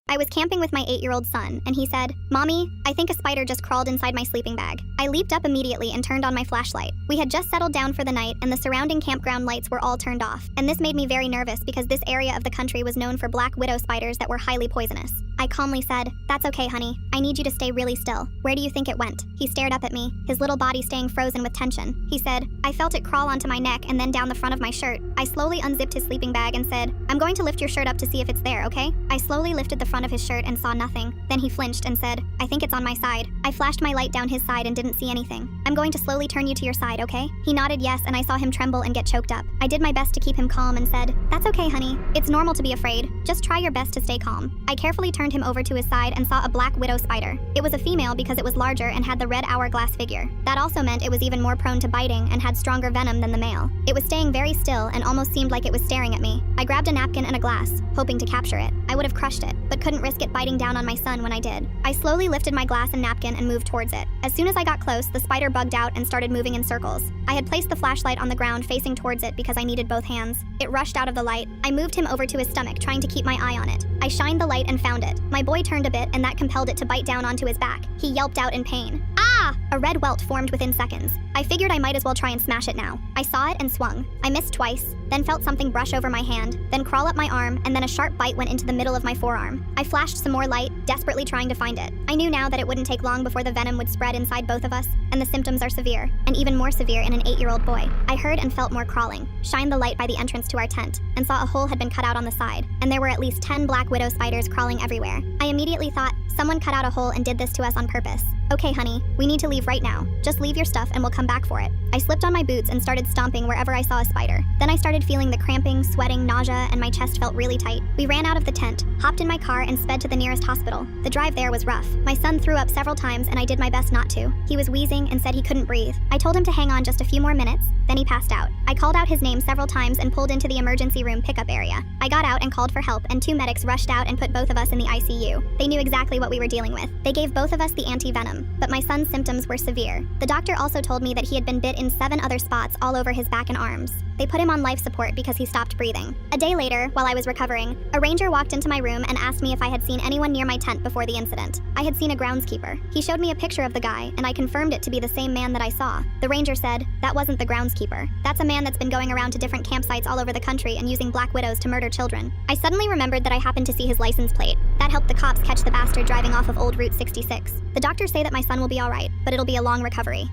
I was camping with my 8-year-old son, and he said, "Mommy, I think a spider just crawled inside my sleeping bag." I leaped up immediately and turned on my flashlight. We had just settled down for the night, and the surrounding campground lights were all turned off, and this made me very nervous because this area of the country was known for black widow spiders that were highly poisonous. I calmly said, "That's okay, honey. I need you to stay really still. Where do you think it went?" He stared up at me, his little body staying frozen with tension. He said, "I felt it crawl onto my neck and then down the front of my shirt." I slowly unzipped his sleeping bag and said, "I'm going to lift your shirt up to see if it's there, okay?" I slowly lifted the front of his shirt and saw nothing. Then he flinched and said, "I think it's on my side." I flashed my light down his side and didn't see anything. "I'm going to slowly turn you to your side, okay?" He nodded yes, and I saw him tremble and get choked up. I did my best to keep him calm and said, "That's okay, honey. It's normal to be afraid. Just try your best to stay calm." I carefully turned him over to his side and saw a black widow spider. It was a female because it was larger and had the red hourglass figure. That also meant it was even more prone to biting and had stronger venom than the male. It was staying very still and almost seemed like it was staring at me. I grabbed a napkin and a glass, hoping to capture it. I would have crushed it, but couldn't risk it biting down on my son when I did. I slowly lifted my glass and napkin and moved towards it. As soon as I got close, the spider bugged out and started moving in circles. I had placed the flashlight on the ground facing towards it because I needed both hands. It rushed out of the light. I moved him over to his stomach, trying to keep my eye on it. I shined the light and found it. My boy turned a bit, and that compelled it to bite down onto his back. He yelped out in pain. "Ah!" A red welt formed within seconds. I figured I might as well try and smash it now. I saw it and swung. I missed twice, then felt something brush over my hand, then crawl up my arm, and then a sharp bite went into the middle of my forearm. I flashed some more light, desperately trying to find it. I knew now that it wouldn't take long before the venom would spread inside both of us, and the symptoms are severe, and even more severe in an 8-year-old boy. I heard and felt more crawling, shined the light by the entrance to our tent, and saw a hole had been cut out on the side, and there were at least 10 black widow spiders crawling everywhere. I immediately thought, someone cut out a hole and did this to us on purpose. "Okay, honey, we need to leave right now. Just leave your stuff and we'll come back for it." I slipped on my boots and started stomping wherever I saw a spider. Then I started feeling the cramping, sweating, nausea, and my chest felt really tight. We ran out of the tent, hopped in my car, and sped to the nearest hospital. The drive there was rough. My son threw up several times and I did my best not to. He was wheezing and said he couldn't breathe. I told him to hang on just a few more minutes, then he passed out. I called out his name several times and pulled into the emergency room pickup area. I got out and called for help, and 2 medics rushed out and put both of us in the ICU. They knew exactly what we were dealing with. They gave both of us the anti-venom, but my son's symptoms were severe. The doctor also told me that he had been bit in 7 other spots all over his back and arms. They put him on life support because he stopped breathing. A day later, while I was recovering, a ranger walked into my room and asked me if I had seen anyone near my tent before the incident. I had seen a groundskeeper. He showed me a picture of the guy, and I confirmed it to be the same man that I saw. The ranger said, "That wasn't the groundskeeper. That's a man that's been going around to different campsites all over the country and using black widows to murder children." I suddenly remembered that I happened to see his license plate. That helped the cops catch the bastard driving off of Old Route 66. The doctors say that my son will be all right, but it'll be a long recovery.